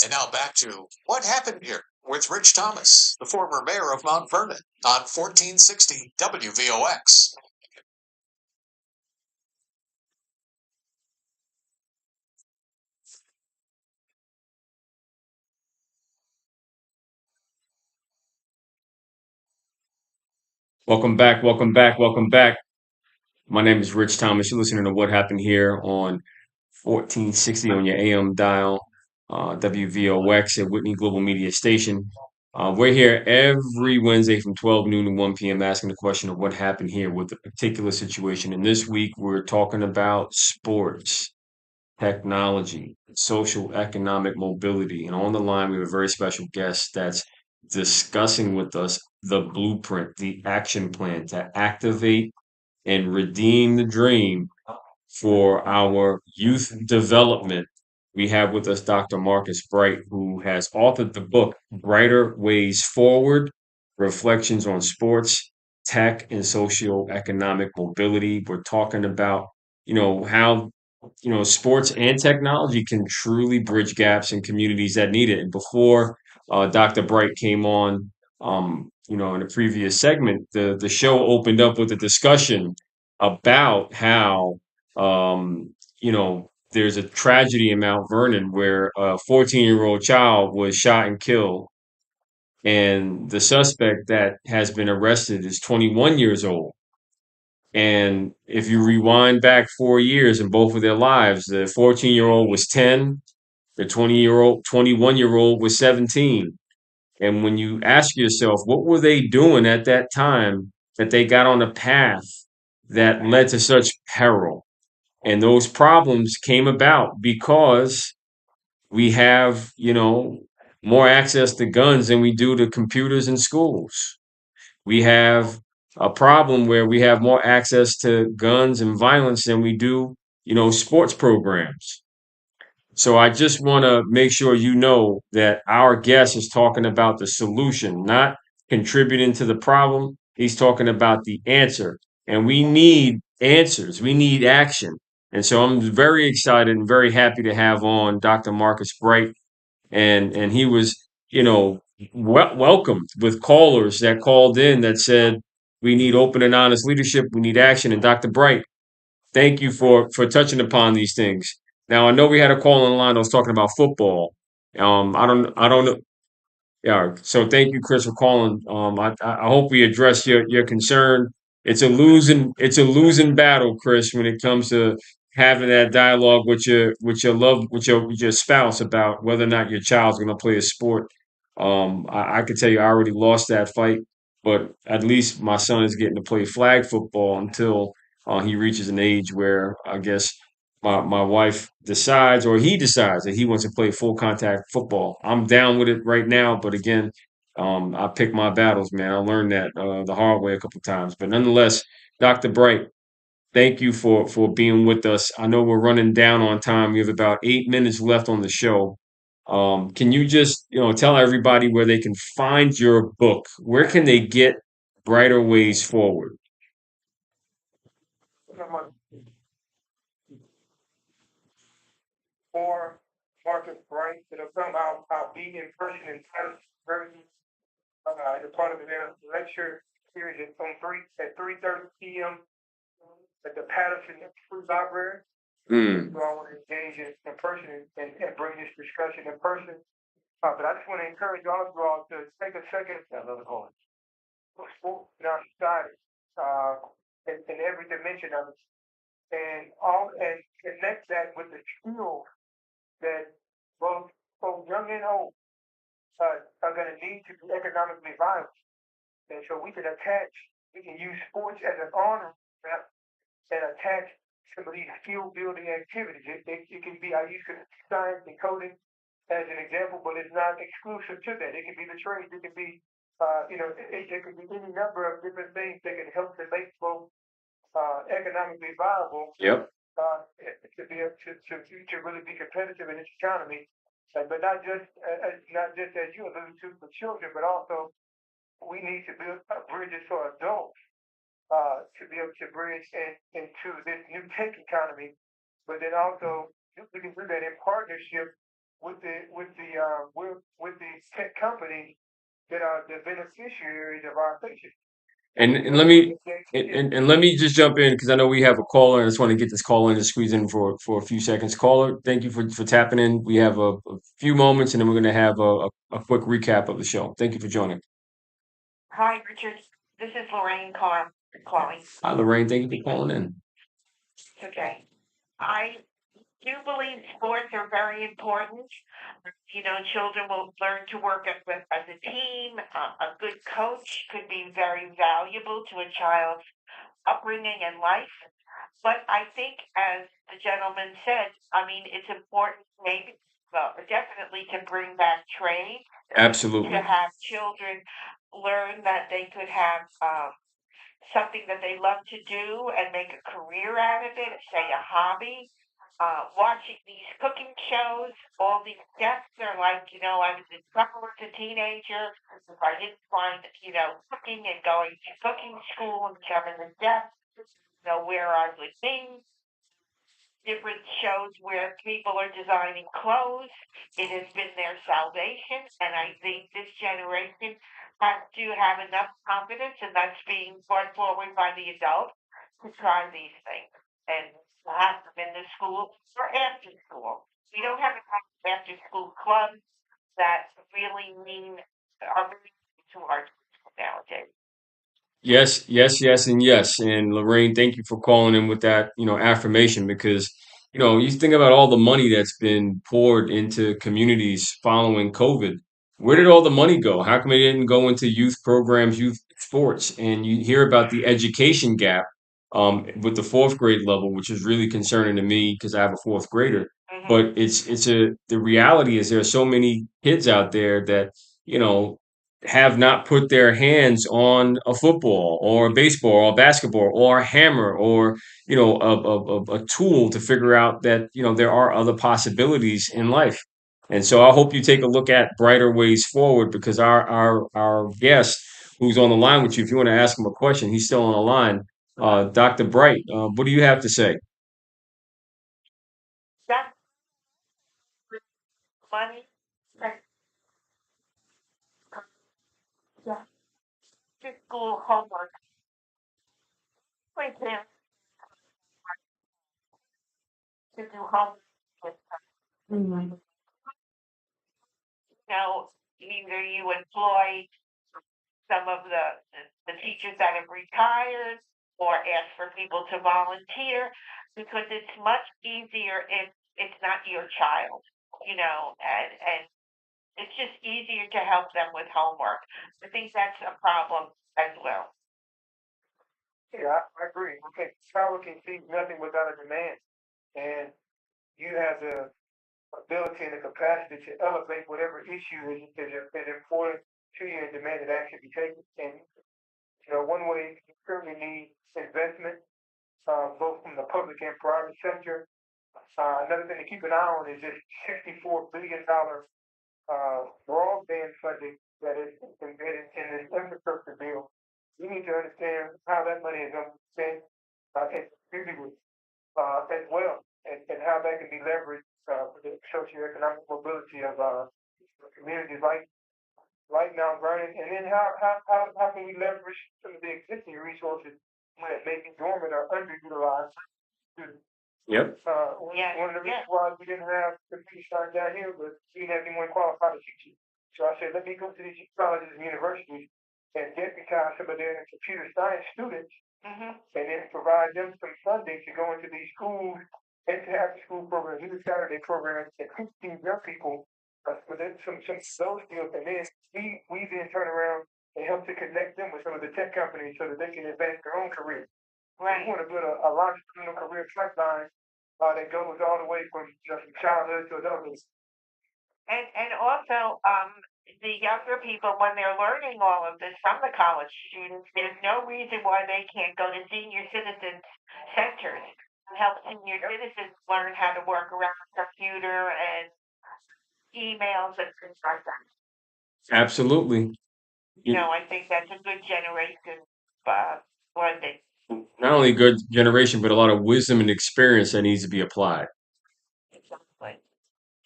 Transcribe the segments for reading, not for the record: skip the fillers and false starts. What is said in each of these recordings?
And now back to What Happened Here with Rich Thomas, the former mayor of Mount Vernon, on 1460 WVOX. Welcome back, welcome back, welcome back. My name is Rich Thomas. You're listening to What Happened Here on 1460 on your AM dial, WVOX at Whitney Global Media Station. We're here every Wednesday from 12 noon to 1 p.m. asking the question of what happened here with a particular situation. And this week we're talking about sports, technology, social economic mobility. And on the line, we have a very special guest that's discussing with us the blueprint, the action plan to activate and redeem the dream for our youth development. We have with us Dr. Marcus Bright, who has authored the book Brighter Ways Forward, Reflections on Sports, Tech, and Socioeconomic Mobility. We're talking about, how, sports and technology can truly bridge gaps in communities that need it. And before Dr. Bright came on, in the previous segment, the show opened up with a discussion about how there's a tragedy in Mount Vernon where a 14-year-old child was shot and killed, and the suspect that has been arrested is 21 years old. And if you rewind back 4 years in both of their lives, the 14-year-old was 10, the 21-year-old was 17. And when you ask yourself, what were they doing at that time that they got on a path that led to such peril? And those problems came about because we have, more access to guns than we do to computers in schools. We have a problem where we have more access to guns and violence than we do, sports programs. So I just want to make sure you know that our guest is talking about the solution, not contributing to the problem. He's talking about the answer. And we need answers. We need action. And so I'm very excited and very happy to have on Dr. Marcus Bright. And he was, welcomed with callers that called in that said, we need open and honest leadership. We need action. And Dr. Bright, thank you for touching upon these things. Now I know we had a call on the line that was talking about football. I don't know. Yeah, so thank you, Chris, for calling. I hope we address your concern. It's a losing battle, Chris, when it comes to having that dialogue with your spouse about whether or not your child's going to play a sport. I could tell you I already lost that fight, but at least my son is getting to play flag football until he reaches an age where I guess my wife decides or he decides that he wants to play full contact football. I'm down with it right now, but again, I pick my battles, man. I learned that the hard way a couple times. But nonetheless, Dr. Bright, thank you for being with us. I know we're running down on time. We have about 8 minutes left on the show. Can you just tell everybody where they can find your book? Where can they get Brighter Ways Forward? Or Marcus Bright. It'll come out. I'll be in person in person. As a part of the lecture series on 3:30 p.m. at the Patterson Free Library. Mm, So I want to engage in person and bring this discussion in person. But I just want to encourage all of you all to take a second. I love it. Sport in our society, in every dimension of it, and connect that with the skills that both young and old are going to need to be economically viable. And so we can use sports as an honor map and attach some of these skill building activities. It can be, I use science and coding as an example, but it's not exclusive to that. It can be the trades, it can be, it can be any number of different things that can help to make both economically viable yep. to really be competitive in this economy. But not just as you alluded to for children, but also we need to build bridges for adults to be able to bridge into this new tech economy. But then also we can do that in partnership with the tech companies that are the beneficiaries of our patients. And let me and let me just jump in because I know we have a caller and I just want to get this call in and squeeze in for a few seconds. Caller, thank you for tapping in. We have a few moments and then we're going to have a quick recap of the show. Thank you for joining. Hi, Richard. This is Lorraine calling. Hi, Lorraine. Thank you for calling in. Okay. I do believe sports are very important. You know, children will learn to work as a team. A good coach could be very valuable to a child's upbringing and life. But I think, as the gentleman said, I mean, it's important, maybe, well, definitely to bring back trade, to Absolutely. have children learn that they could have something that they love to do and make a career out of it, say a hobby. Watching these cooking shows, all these chefs are like, you know, I was in trouble as a teenager if I didn't find, you know, cooking and going to cooking school and becoming a chef, you know, where I would be. Different shows where people are designing clothes. It has been their salvation, and I think this generation has to have enough confidence, and that's being brought forward by the adults to try these things and to have them in the school or after school. We don't have enough after school clubs that really mean are really to our kids nowadays. Yes, yes, yes, and yes. And Lorraine, thank you for calling in with that, affirmation because, you think about all the money that's been poured into communities following COVID. Where did all the money go? How come it didn't go into youth programs, youth sports? And you hear about the education gap with the fourth grade level, which is really concerning to me because I have a fourth grader. Hmm. But the reality is there are so many kids out there that, you know, have not put their hands on a football or a baseball or a basketball or a hammer or a tool to figure out that there are other possibilities in life. And so I hope you take a look at brighter ways forward because our guest who's on the line with you, if you want to ask him a question, he's still on the line. Dr. Bright, what do you have to say? That's money. That's yeah. Just school homework. Like them to do homework with them. You know, either you employ some of the teachers that have retired or ask for people to volunteer because it's much easier if it's not your child, you know, and it's just easier to help them with homework. I think that's a problem as well. Yeah, I agree. Okay, power can see nothing without a demand, and you have the ability and the capacity to elevate whatever issue is important to you and demand that action be taken. And you know, one way you certainly need investment, both from the public and private sector. Another thing to keep an eye on is this $64 billion broadband funding that is embedded in this infrastructure bill. We need to understand how that money is going to be spent and distributed as well, and how that can be leveraged for the socioeconomic mobility of communities like Mount Vernon, and then how can we leverage some of the existing resources that may be dormant or underutilized students. Yep. Yes, One of the yes. reasons why we didn't have computer science down here was we didn't have anyone qualified to teach it. So I said, let me go to these colleges and universities and deputize some of their computer science students Hmm. and then provide them some funding to go into these schools and to have school programs, even Saturday programs, and teach these young people some of those skills. And then we then turn around and help to connect them with some of the tech companies so that they can advance their own careers. We Right. want to build a longitudinal career pipeline that goes all the way from from childhood to adulthood. And also, the younger people, when they're learning all of this from the college students, there's no reason why they can't go to senior citizen centers and help senior citizens learn how to work around a computer and emails and things like that. Absolutely. You You, know, I think that's a good generation uh, blending. not only good generation, but a lot of wisdom and experience that needs to be applied. Exactly.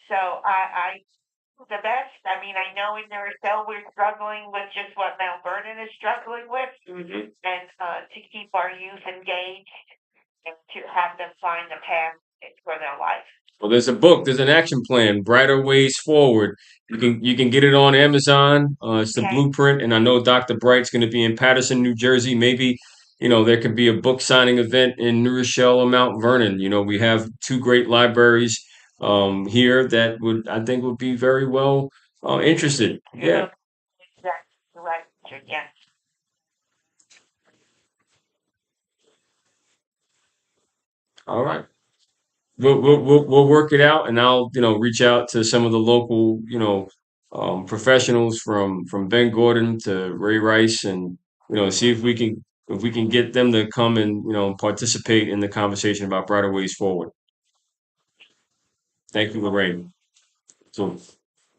So I do the best. I mean, I know in Maricel we're struggling with just what Mount Vernon is struggling with, and to keep our youth engaged and to have them find a path for their life. Well, there's a book, there's an action plan, Brighter Ways Forward. You can get it on Amazon. It's the Okay. blueprint, and I know Dr. Bright's going to be in Patterson, New Jersey. Maybe there could be a book signing event in New Rochelle or Mount Vernon. We have two great libraries here that I think would be very well interested. Yeah. Exactly right. Yeah. All right. We'll work it out, and I'll reach out to some of the local professionals from Ben Gordon to Ray Rice, and see if we can get them to come and participate in the conversation about brighter ways forward. Thank you, Lorraine. So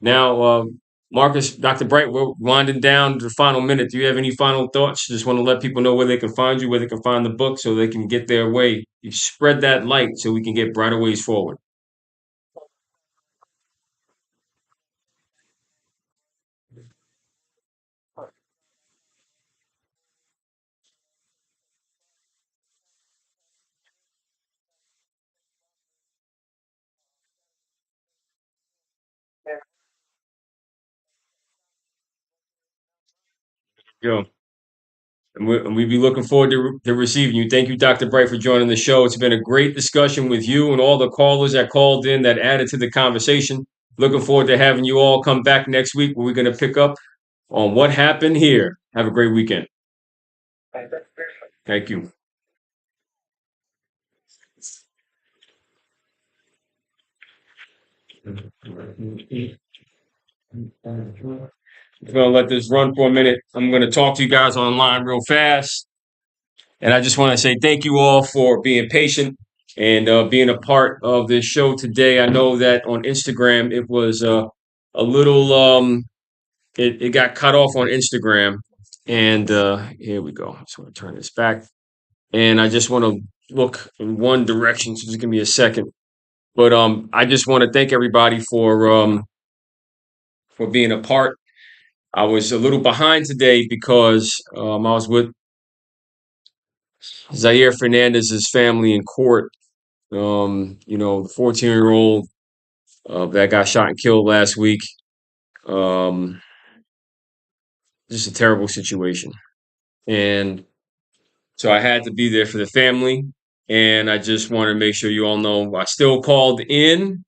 now, Marcus, Dr. Bright, we're winding down to the final minute. Do you have any final thoughts? Just want to let people know where they can find you, where they can find the book, so they can get their way. You spread that light so we can get brighter ways forward. Go. And we'd be looking forward to receiving you. Thank you, Dr. Bright, for joining the show. It's been a great discussion with you and all the callers that called in that added to the conversation. Looking forward to having you all come back next week where we're going to pick up on what happened here. Have a great weekend. Thank you. I'm going to let this run for a minute. I'm going to talk to you guys online real fast. And I just want to say thank you all for being patient and being a part of this show today. I know that on Instagram it was a little it got cut off on Instagram, and here we go. I just want to turn this back, and I just want to look in one direction. So just give me a second. But I just want to thank everybody for being a part. I was a little behind today because I was with Zaire Fernandez's family in court. The 14-year-old that got shot and killed last week. Um, just a terrible situation. And so I had to be there for the family. And I just want to make sure you all know I still called in.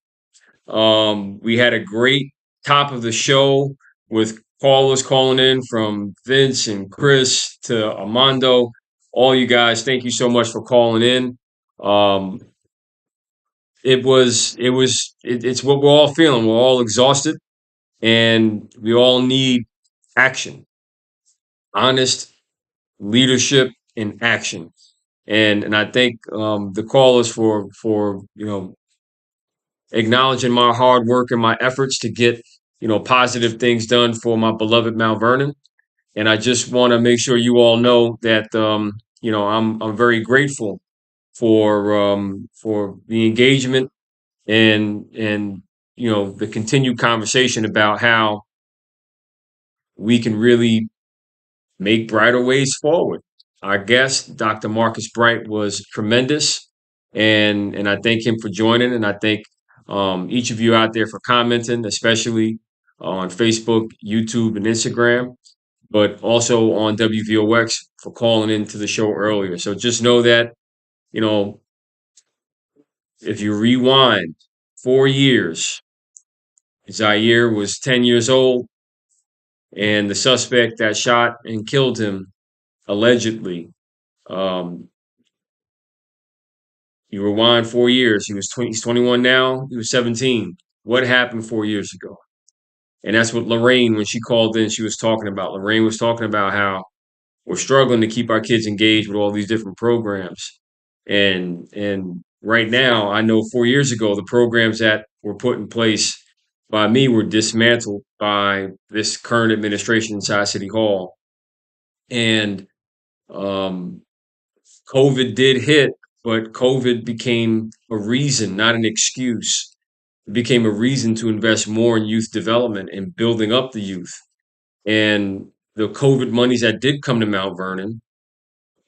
We had a great top of the show with callers calling in from Vince and Chris to Armando. All you guys, thank you so much for calling in. Um, it's what we're all feeling. We're all exhausted, and we all need action, honest leadership in action. And I thank the callers for acknowledging my hard work and my efforts to get positive things done for my beloved Mount Vernon. And I just want to make sure you all know that I'm very grateful for the engagement and the continued conversation about how we can really make brighter ways forward. Our guest, Dr. Marcus Bright, was tremendous, and I thank him for joining, and I thank each of you out there for commenting, especially on Facebook, YouTube, and Instagram, but also on WVOX for calling into the show earlier. So just know that you know if you rewind 4 years, Zaire was 10 years old, and the suspect that shot and killed him allegedly. Um, you rewind 4 years. He's 21 now. He was 17. What happened 4 years ago? And that's what Lorraine, when she called in, she was talking about. Lorraine was talking about how we're struggling to keep our kids engaged with all these different programs. And right now, I know 4 years ago, the programs that were put in place by me were dismantled by this current administration inside City Hall. And um, COVID did hit, but COVID became a reason, not an excuse. it became a reason to invest more in youth development and building up the youth. And the COVID monies that did come to Mount Vernon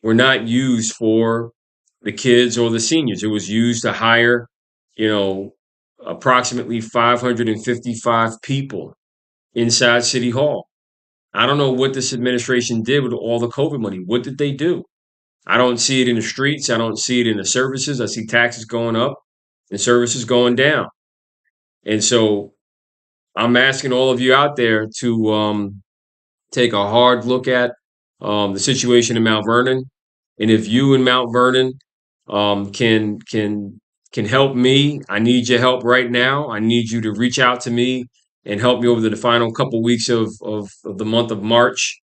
were not used for the kids or the seniors. It was used to hire, you know, approximately 555 people inside City Hall. I don't know what this administration did with all the COVID money. What did they do? I don't see it in the streets. I don't see it in the services. I see taxes going up and services going down. And so I'm asking all of you out there to take a hard look at the situation in Mount Vernon. And if you in Mount Vernon can help me, I need your help right now. I need you to reach out to me and help me over the final couple weeks of the month of March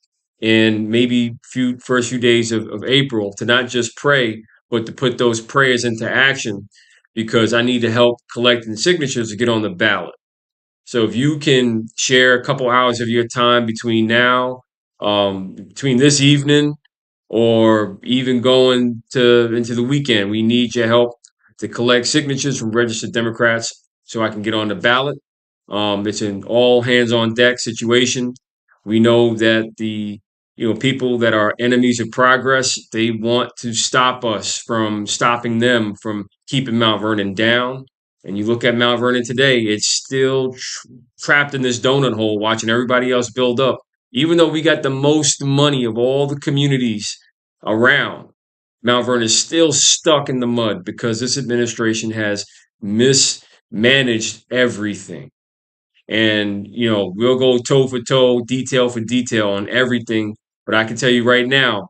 and maybe first few days of April to not just pray, but to put those prayers into action because I need to help collecting signatures to get on the ballot. So if you can share a couple hours of your time between now, between this evening, or even going to into the weekend, we need your help to collect signatures from registered Democrats so I can get on the ballot. It's an all hands on deck situation. We know that the people that are enemies of progress, they want to stop us from stopping them from keeping Mount Vernon down. And you look at Mount Vernon today, it's still trapped in this donut hole watching everybody else build up. Even though we got the most money of all the communities around, Mount Vernon is still stuck in the mud because this administration has mismanaged everything. And, we'll go toe for toe, detail for detail on everything. But I can tell you right now,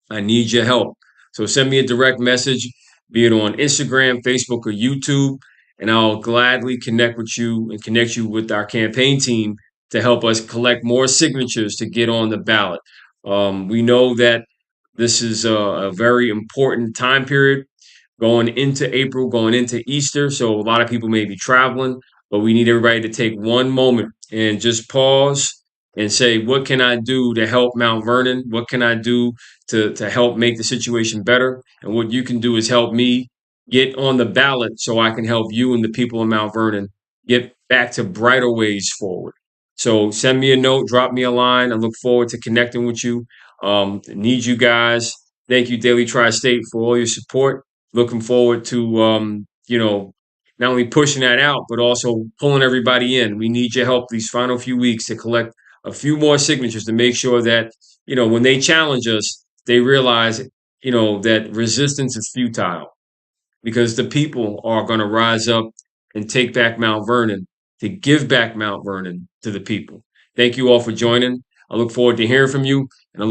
I need your help. So send me a direct message, be it on Instagram, Facebook, or YouTube, and I'll gladly connect with you and connect you with our campaign team to help us collect more signatures to get on the ballot. We know that this is a very important time period going into April, going into Easter. So a lot of people may be traveling, but we need everybody to take one moment and just pause and say, what can I do to help Mount Vernon? What can I do to help make the situation better? And what you can do is help me get on the ballot so I can help you and the people in Mount Vernon get back to brighter ways forward. So send me a note, drop me a line. I look forward to connecting with you. Need you guys. Thank you, Daily Tri-State, for all your support. Looking forward to, not only pushing that out, but also pulling everybody in. We need your help these final few weeks to collect a few more signatures to make sure that, when they challenge us, they realize, that resistance is futile because the people are going to rise up and take back Mount Vernon, to give back Mount Vernon to the people. Thank you all for joining. I look forward to hearing from you. And